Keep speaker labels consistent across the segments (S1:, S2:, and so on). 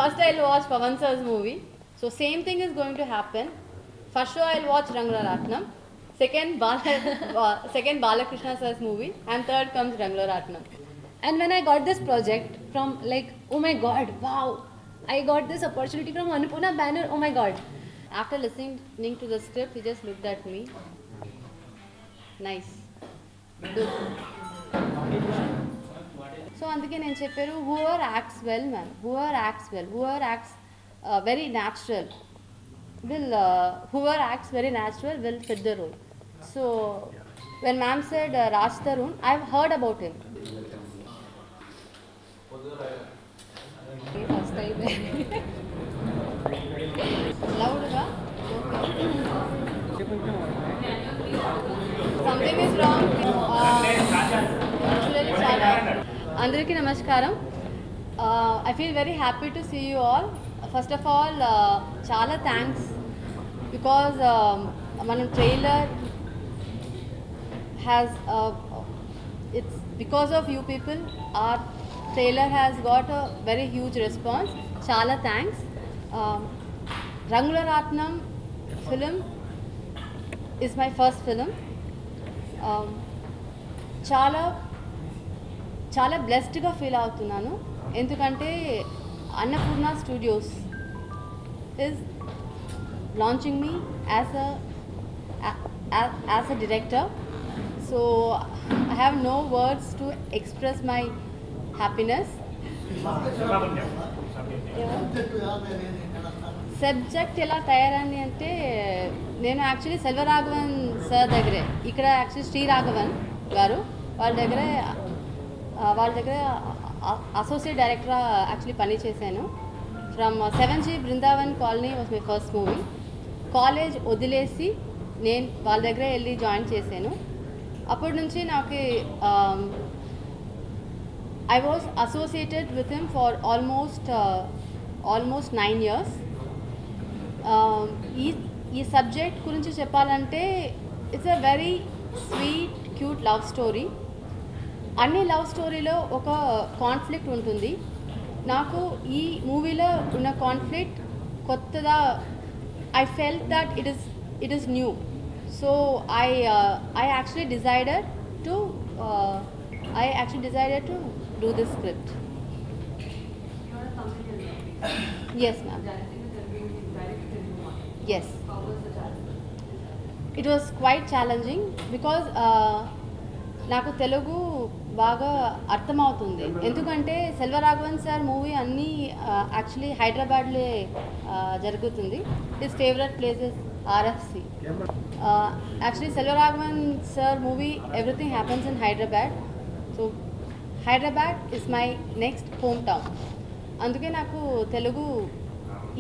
S1: first I'll watch Pavan sir's movie. So same thing is going to happen. First show I'll watch Rangla Ratnam. Second Balakrishna sir's movie, and third comes Rangla Ratnam.
S2: And when I got this project from like, oh my god, wow, I got this opportunity from Annapurna banner, oh my god.
S1: After listening to the script, he just looked at me. Nice. Good. So అందుకే నేను చెప్పారు, whoever acts well, man, whoever acts very natural will, whoever acts very natural will fit the role. So when ma'am said Raj Tarun, I've heard about him.
S2: First time.
S1: Loud ga? Okay. Something is wrong. Actually, చాలా అందరికీ నమస్కారం. I feel very happy to see you all. First of all, చాలా thanks because మనం trailer has it's because of you people our trailer has got a very huge response. Chala thanks. Rangula Ratnam film is my first film. చాలా బ్లెస్డ్గా feel అవుతున్నాను, ఎందుకంటే Annapurna studios is launching me as a director. So I have no words to express my happiness. Subject ఎలా తయారని అంటే, నేను actually Selvaraghavan sir దగ్గరే, ఇక్కడ actually శ్రీరాఘవన్ గారు వాళ్ళ దగ్గరే అసోసియేట్ డైరెక్టర్ యాక్చువల్లీ పని చేశాను. From 7G Brindavan colony was my first movie. College వదిలేసి నేను వాళ్ళ దగ్గర వెళ్ళి జాయిన్ చేశాను. అప్పటి నుంచి నాకు I was associated with him for almost 9 years. ఈ సబ్జెక్ట్ గురించి చెప్పాలంటే it's a very sweet cute love story. అన్ని లవ్ స్టోరీలో ఒక కాన్ఫ్లిక్ట్ ఉంటుంది. నాకు ఈ మూవీలో ఉన్న కాన్ఫ్లిక్ట్ కొత్తగా I felt that it is new. So I actually decided to do this script. Yes, ma'am. Yes. It was quite challenging because నాకు తెలుగు బాగా అర్థమవుతుంది, ఎందుకంటే సెల్వరాఘవన్ సార్ మూవీ అన్నీ యాక్చువల్లీ హైదరాబాద్లో జరుగుతుంది. His favourite places RFC. Actually Selvaraghavan sir movie everything happens in Hyderabad. So Hyderabad is my next hometown. అందుకే నాకు Telugu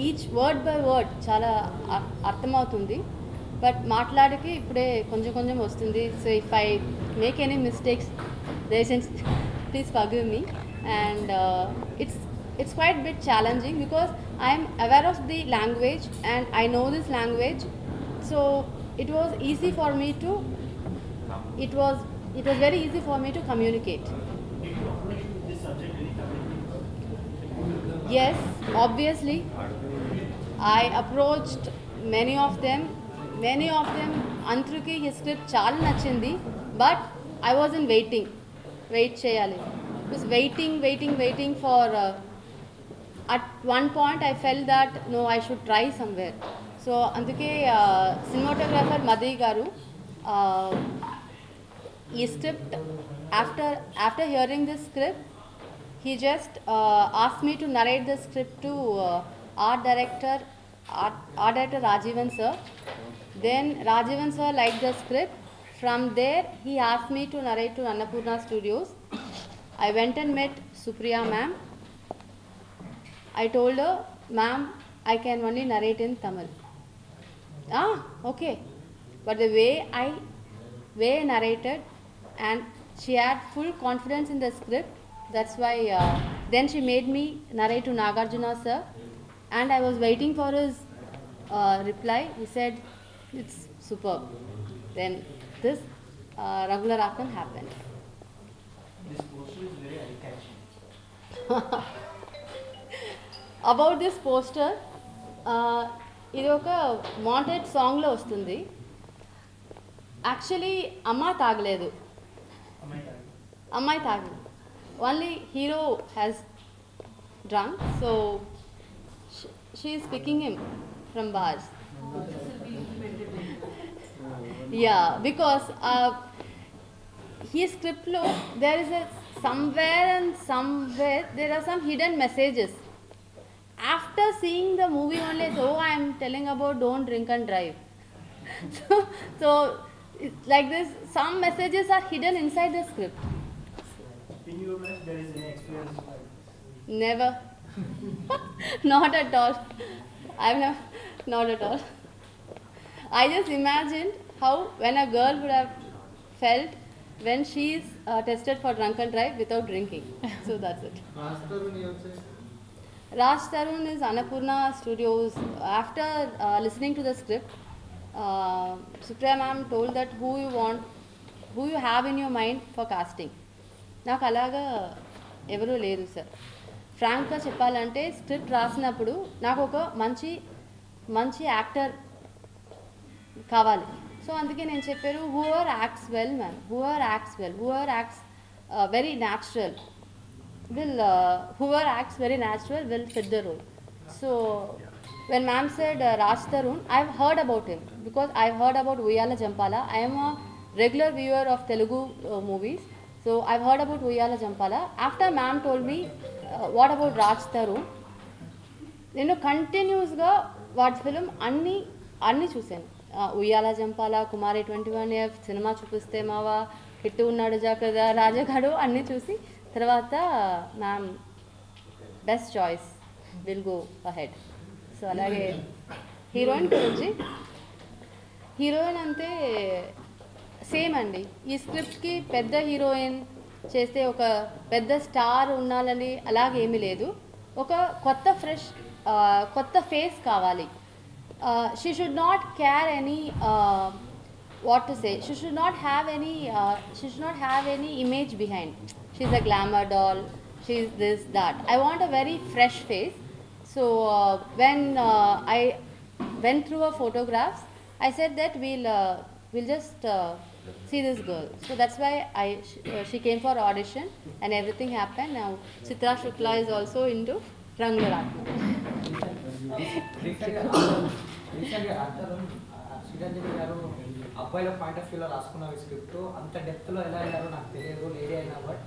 S1: each word by word చాలా అర్థమవుతుంది, బట్ మాట్లాడకి ఇప్పుడే కొంచెం కొంచెం వస్తుంది. So if I make any mistakes please forgive me. And it's quite a bit challenging because I am aware of the language and I know this language, so it was very easy for me to communicate. Yes, obviously I approached many of them. Antruki his script చాలా నచ్చింది, but I wasn't wait చేయాలి. I was waiting for at one point I felt that no, I should try somewhere. So అందుకే cinematographer Madhi garu ఈ script after hearing this script he just asked me to narrate the script to art director Rajivan sir. Then Rajivan sir liked the script. From there he asked me to narrate to Annapurna Studios. I went and met Supriya ma'am. I told her, ma'am, I can only narrate in Tamil. Okay. But the way I narrated, and she had full confidence in the script, that's why then she made me narrate to Nagarjuna sir, and I was waiting for his reply. He said it's superb. Then this Rangula Ratnam happened.
S3: This poster is very eye-catching.
S1: About this poster, ఇది ఒక wanted సాంగ్లో వస్తుంది. Actually తాగలేదు, అమ్మాయి తాగలేదు, only hero has drunk, so she is picking him from bars. Yeah, because ఈ స్క్రిప్ట్లో there is a somewhere and somewhere there are some hidden messages. After seeing the movie only, so I am telling about don't drink and drive. so it's like this, some messages are hidden inside the script.
S3: In your life, there is any experience like this?
S1: Never. Not at all. I've never, not at all. I just imagined how when a girl would have felt when she's tested for drunken drive without drinking. So that's it. Raj Tarun is Annapurna Studios. After listening to the script, Supriya ma'am told that who you have in your mind for casting. నాకు అలాగా ఎవరూ లేదు sir. ఫ్రాంక్గా చెప్పాలంటే script రాసినప్పుడు నాకు ఒక మంచి యాక్టర్ కావాలి. సో అందుకే నేను చెప్పారు whoever acts well ma'am, whoever acts very natural whoever acts very natural will fit the role. So when ma'am said Raj Tarun, I've heard about him because I've heard about Uyyala Jampala. I am a regular viewer of Telugu movies, so I've heard about Uyyala Jampala. After ma'am told me what about Raj Tarun, నేను కంటిన్యూస్గా వాటి film అన్నీ చూశాను. ఉయ్యాల జంపాల, కుమారి 21F, cinema చూపిస్తే మావా, hit ఉన్నాడు జాగ్రత్త, రాజగాడు అన్నీ చూసి తర్వాత ma'am best choice, will go ahead. So అలాగే హీరోయిన్ గురించి, హీరోయిన్ అంతే సేమ్ అండి. ఈ స్క్రిప్ట్కి పెద్ద హీరోయిన్ చేస్తే ఒక పెద్ద స్టార్ ఉండాలని అలాగేమీ లేదు. ఒక కొత్త ఫేస్ కావాలి. She should not care any what to say, she should not have any image behind. She's a glamour doll, she's this, that. I want a very fresh face. So when I went through her photographs, I said that we'll just see this girl. So that's why she came for audition and everything happened. Now Chitra Shukla is also into Rangla Ratna.
S4: అబ్బాయిల point of వ్యూలో రాసుకున్న script అంత డెప్త్లో ఎలా అయ్యారో నాకు తెలియదు, lady అయినా but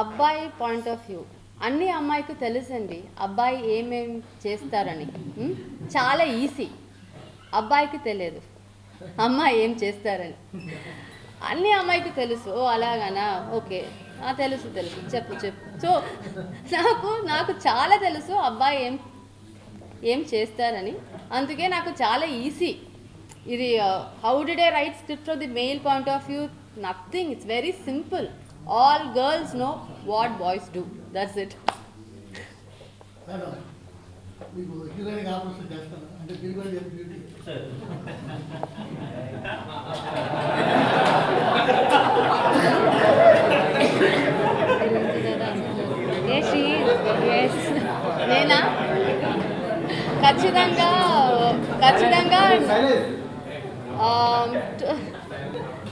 S1: అబ్బాయి పాయింట్ ఆఫ్ వ్యూ అన్ని అమ్మాయికి తెలుసండి అబ్బాయి ఏమేం చేస్తారని. చాలా ఈజీ. అబ్బాయికి తెలియదు అమ్మాయి ఏం చేస్తారని. అన్ని అమ్మాయికి తెలుసు. ఓ అలాగనా, ఓకే తెలుసు చెప్పు. సో నాకు చాలా తెలుసు అబ్బాయి ఏం చేస్తారని. అందుకే నాకు చాలా ఈజీ ఇది. How did I write script from the male point of view? Nothing, it's very simple. All girls know what boys do, that's it. నేనా? ఖచ్చితంగా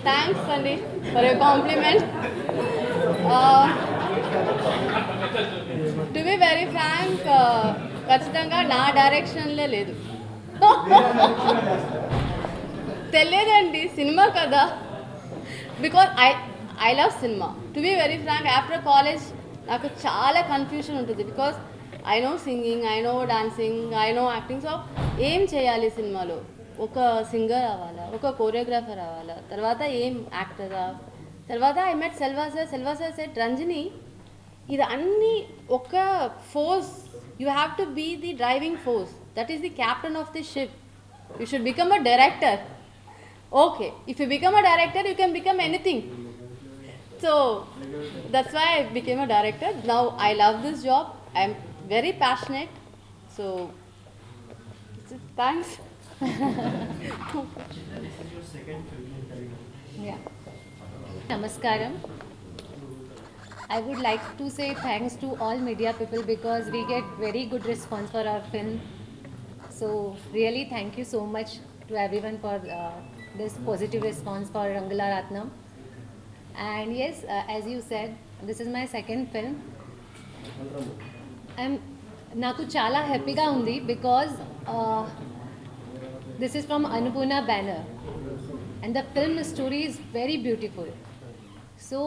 S1: థ్యాంక్స్ అండి for a compliment. To be very frank, ఖచ్చితంగా నా డైరెక్షన్లే లేదు. తెలియదండి, cinema కదా. Because I love cinema. To be very frank, after college నాకు చాలా కన్ఫ్యూషన్ ఉంటుంది. Because I know singing, I know dancing, I know acting. So ఏం చేయాలి సినిమాలో? ఒక సింగర్ అవ్వాలా, ఒక కోరియోగ్రాఫర్ అవ్వాలా, తర్వాత ఏం యాక్టరా? తర్వాత ఐ మెట్ సెల్వా సార్ సెట్ రంజని, ఇది అన్నీ ఒక force. You have to be the driving force. That is the captain of the ship. You should become a director. Okay, if you become a director you can become anything. So that's why I became a director. Now I love this job. I am very passionate. So thanks.
S3: This is your second film in Telugu.
S2: Yeah. Namaskaram. I would like to say thanks to all media people because we get very good response for our film. So really thank you so much to everyone for this positive response for Rangala Ratnam. And yes, as you said, this is my second film. నాకు చాలా హ్యాపీగా ఉంది because this is from Annapurna banner and the film story is very beautiful. So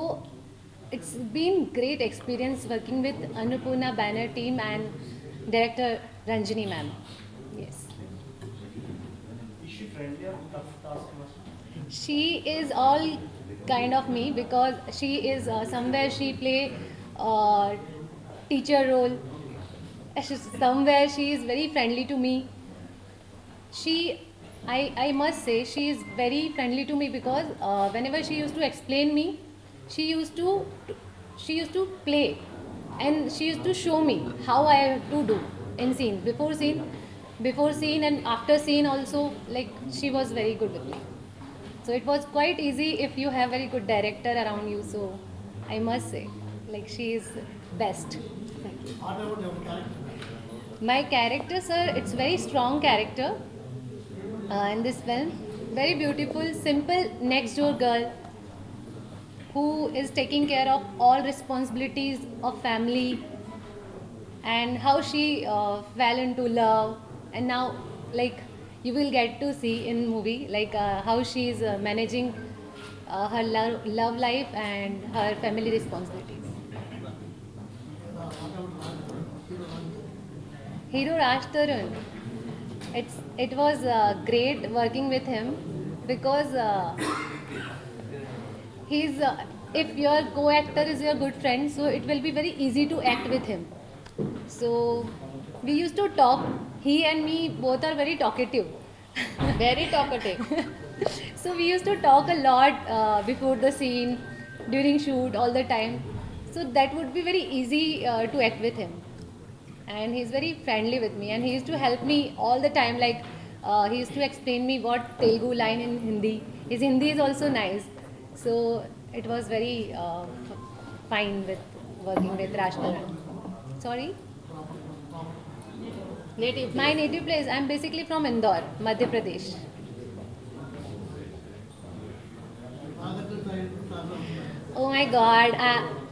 S2: it's been great experience working with Annapurna banner team and director Ranjini ma'am. Yes.
S3: Is she friendly or tough taskmaster?
S2: She is all kind of me because she is somewhere she play teacher role. Somewhere she is very friendly to me. I must say she is very friendly to me because whenever she used to explain me, she used to play and she used to show me how I have to do in before scene and after scene also. Like she was very good with me, so it was quite easy if you have very good director around you. So I must say, like, she is best.
S3: What about your character?
S2: My character, sir, it's very strong character in this film. Very beautiful, simple next door girl who is taking care of all responsibilities of family and how she fell into love, and now like you will get to see in movie like how she is managing her love life and her family responsibilities. Hero Raj Tarun, it was great working with him because he's if your co-actor is your good friend, so it will be very easy to act with him. So we used to talk. He and me both are very talkative.
S1: Very talkative.
S2: So we used to talk a lot before the scene, during shoot, all the time. So that would be very easy to act with him. And he's very friendly with me and he used to help me all the time. Like he used to explain me what Telugu line in Hindi. His Hindi is also nice. So it was very fine with working with Raj Tarun. Sorry?
S1: Native.
S2: My native place, I'm basically from Indore, Madhya Pradesh. Oh my God,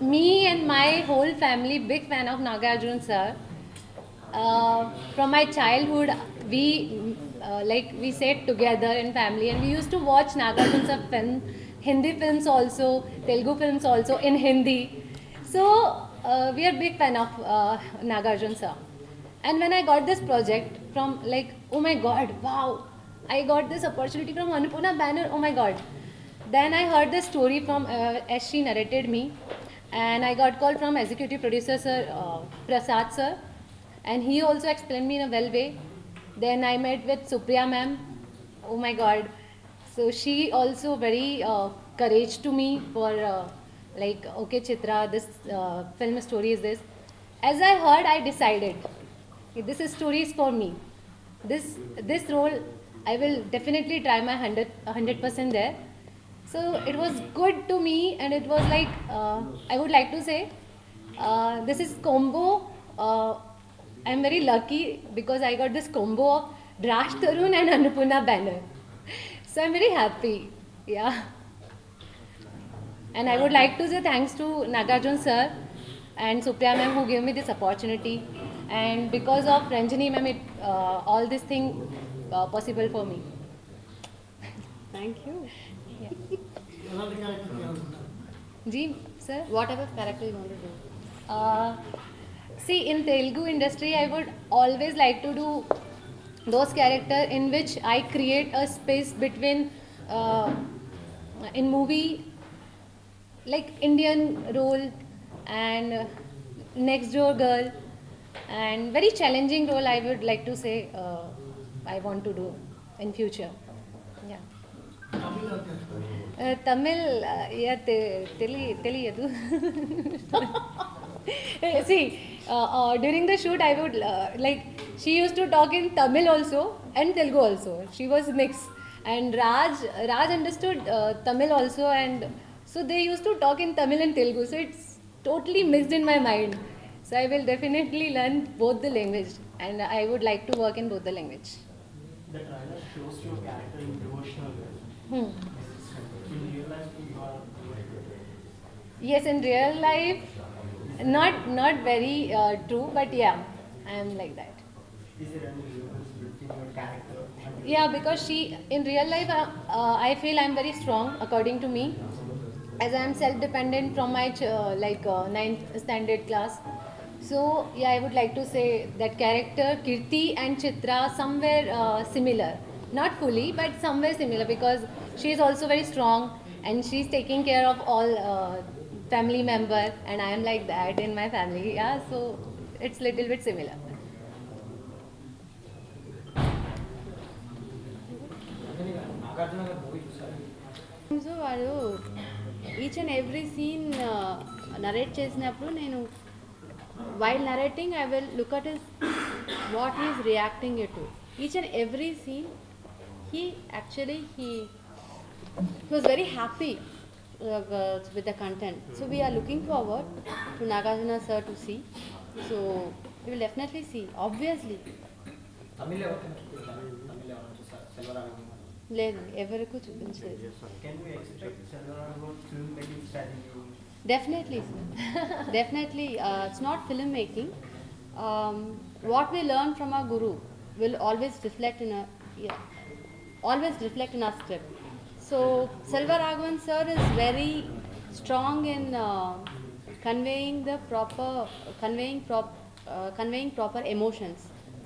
S2: me and my whole family big fan of Nagarjun sir. From my childhood, we sat together in family and we used to watch Nagarjun sir film, Hindi films also, Telugu films also in Hindi. So we are big fan of Nagarjun sir. And when I got this project from like, oh my God, wow, I got this opportunity from Annapurna banner, oh my God. Then I heard the story from as she narrated me, and I got called from executive producer sir Prasad sir, and he also explained me in a well way. Then I met with Supriya ma'am, oh my God. So she also very courage to me for like, okay Chitra, this film story is this. As I heard, I decided this story is for me. This role I will definitely try my 100% there. So it was good to me, and it was like I would like to say this is combo. I'm very lucky because I got this combo of Raj Tarun and Annapurna banner. So I'm very happy. Yeah. And I would like to say thanks to Nagarjun sir and Supriya ma'am who gave me this opportunity. And because of Ranjini ma'am, all this thing possible for me.
S1: Thank you.
S2: Ji, sir.
S1: What type of character you want to do?
S2: See, in Telugu industry, I would always like to do those characters in which I create a space between in movie like Indian role and next door girl, and very challenging role I would like to say I want to do in future. Yeah. Tamil, yeah, teliyadu. See, during the shoot, I would like, she used to talk in Tamil also and Telugu also. She was mixed, and Raj understood Tamil also, and so they used to talk in Tamil and Telugu. So totally mixed in my mind. So I will definitely learn both the language, and I would like to work in both the language.
S3: The trailer shows your character in devotional way.
S2: Hmm.
S3: In real life, you are
S2: Yes, in real life, not very true, but yeah, I am like that.
S3: is there any difference between your character and
S2: Yeah, because she in real life, I feel I'm very strong according to me, as I'm self-dependent from my ninth standard class. So yeah, I would like to say that character Kirti and Chitra somewhere similar, not fully, but somewhere similar, because she is also very strong and she's taking care of all family member, and I am like that in my family. Yeah, so it's little bit similar.
S4: Nagarjuna garu movie చూసారు.
S1: So వాడు each and every scene narrate చేసినప్పుడు నేను while narrating I will look at his what is reacting it to each and every scene he actually he was very happy with the content. So we are looking forward to Nagarjuna sir to see. So we will definitely see, obviously.
S4: Tamil ఎవరికైనా చూపిస్తారు, తమిళ్ ఎవరైనా చూస్తారు సెల్వరాఘవన్.
S1: లేదు ఎవరికి చూపించలేదు.
S3: can we expect Selvaraghavan film making style in you?
S1: Definitely, sir. Definitely. It's not filmmaking. What we learn from our guru will always reflect in our script. So Selvaraghavan sir is very strong in conveying proper emotions.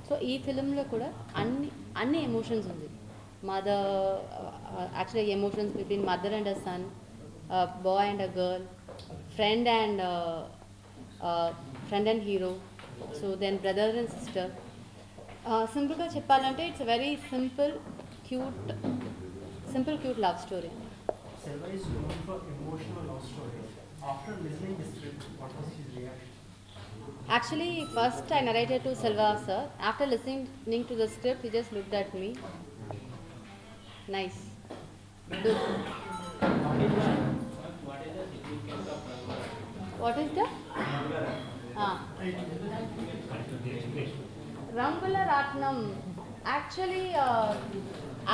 S1: So ee film lo kuda anni emotions undi. Mother, actually emotions between mother and a son, a boy and a girl, friend and hero. So then brother and sister. Simple ga cheppalante it's a very simple cute love story.
S3: Selva is known for emotional love stories. After listening the script, what was his reaction?
S1: Actually, first I narrated to Selva sir. After listening to the script, he just looked at me. Nice. Good. What is the? Rangula Ratnam. Actually,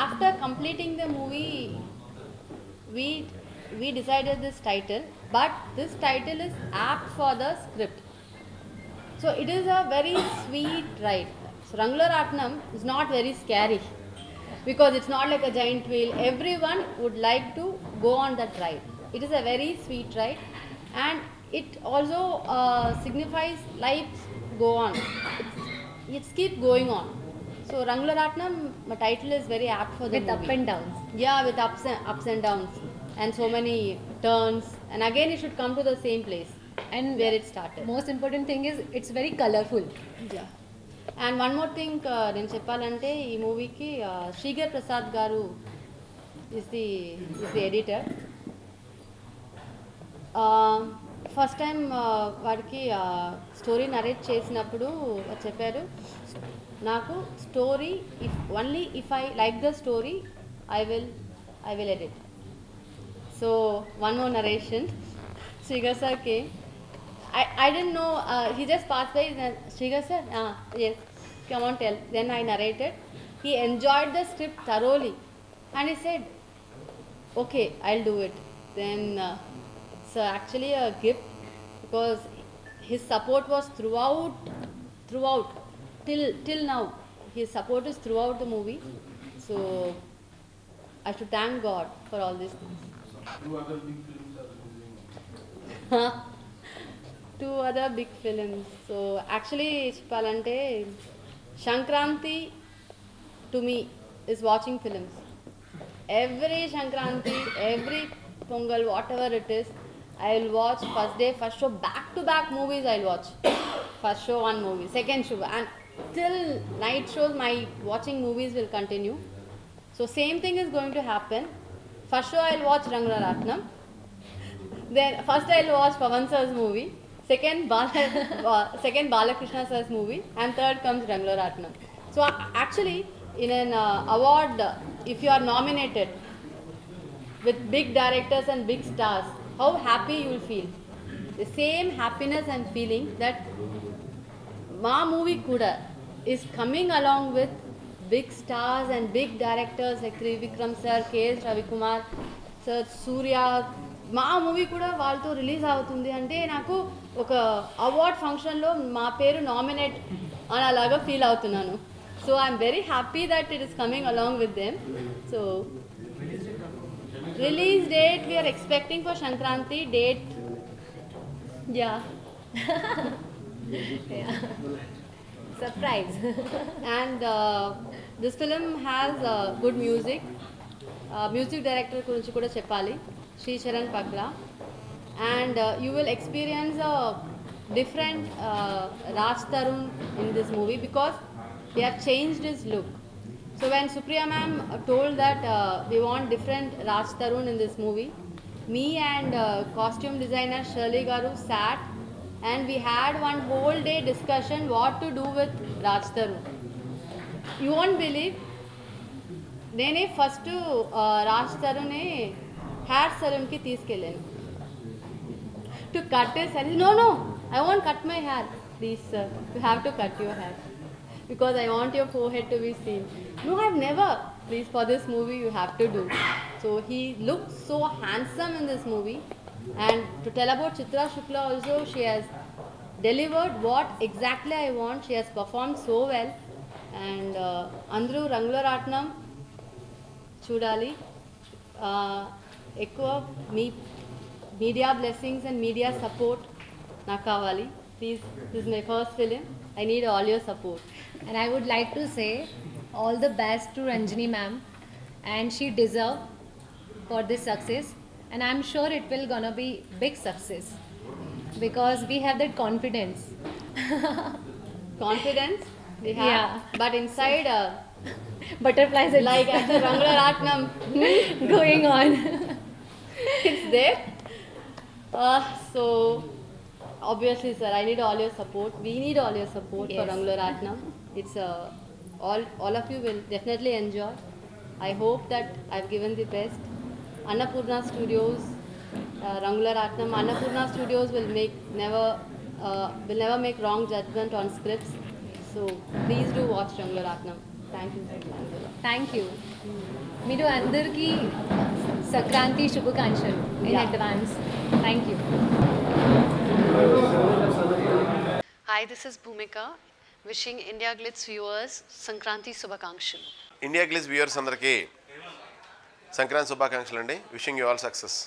S1: after completing the movie, we decided this title, but this title is apt for the script. So it is a very sweet ride. So Rangula Ratnam is not very scary because it's not like a giant wheel. Everyone would like to go on that ride. It is a very sweet ride, and it also signifies life go on. It keeps going on. So Rangula Ratnam, my title is very apt for the
S2: With
S1: movie.
S2: up and downs.
S1: Yeah, with ups and downs, and so many turns, and again it should come to the same place
S2: And
S1: where it started.
S2: most important thing is it's very colorful.
S1: Yeah. And one more thing నేను చెప్పాలంటే ఈ మూవీకి శ్రీగర్ ప్రసాద్ గారు is the editor. First time వాడికి story narrate చేసినప్పుడు చెప్పారు నాకు story if I like the story I will edit. So one more narration. Srigar sir came. I didn't know, he just passed by and Srigar sir, yes, come on tell. Then I narrated. He enjoyed the script thoroughly and he said, okay, I'll do it. Then it's actually a gift because his support was throughout till now. His support is throughout the movie. So I should thank God for all these things.
S3: Two other big films are releasing.
S1: Two other big films. So actually చెప్పాలంటే Shankranti to me is watching films. Every Shankranti, every Pongal, whatever it is, I will watch first day, first show, back to back movies I will watch. First show one movie, second show, and till night shows my watching movies will continue. So same thing is going to happen. First show I will watch Rangula Ratnam. Then first I will watch Pawan sir's movie. Second Balakrishna sir's movie, and third comes Rangula Ratnam. So actually, in an award, if you are nominated with big directors and big stars, how happy you will feel. the same happiness I'm feeling that my movie kuda is coming along with big stars and big directors like Trivikram sir, K.S. Ravikumar sir, Surya. మా movie కూడా వాళ్ళతో release అవుతుంది అంటే నాకు ఒక award ఫంక్షన్లో మా పేరు నామినేట్ అని అలాగా ఫీల్ అవుతున్నాను. So I'm very happy that it is coming along with them. So release date we're expecting for Sankranti date. Yeah
S2: Surprise.
S1: And this film has good music. Music director గురించి కూడా చెప్పాలి, Sri Charan Pakla. And you will experience a different Raj Tarun in this movie because they have changed his look. So when Supriya ma'am told that we want different Raj Tarun in this movie, me and costume designer Shirley Garu sat and we had one whole day discussion what to do with Raj Tarun. You won't believe, నేనే first Raj తరుణ్ని hair సలూన్కి తీసుకెళ్ళాను to cut his hair. No no, I want cut my hair, please sir you have to cut your hair because I want your forehead to be seen. No, I've never. Please, for this movie, you have to do. So he looked so handsome in this movie. And to tell about Chitra Shukla also, she has delivered what exactly I want. She has performed so well. And Andru Rangularatnam, Chudali, ఎక్కువ మీ media blessings and media support నాకు కావాలి. Please, this my first film. I need all your support.
S2: And I would like to say all the best to Ranjini ma'am, and she deserves for this success, and I'm sure it will gonna be big success because we have that confidence.
S1: Confidence we have,
S2: Yeah.
S1: but inside
S2: Butterflies are
S1: like at the Rangularatnam
S2: going on.
S1: it's there. So obviously sir, I need all your support. We need all your support for
S2: Yes.
S1: Rangularatnam. It's all of you will definitely enjoy. I hope that I've given the best. Annapurna Studios, Rangularatnam, Annapurna Studios will never make wrong judgment on scripts. So please do watch Rangularatnam. Thank you.
S2: Thank you. మీరు అందరికీ సంక్రాంతి శుభాకాంక్షలు in
S1: Yeah.
S2: advance. Thank you.
S1: Hi, this is Bhumika wishing India Glitz viewers Sankranti Subhakankshalu.
S5: India Glitz viewers అందరికీ సంక్రాంతి శుభాకాంక్షలు అండి. Wishing you all success.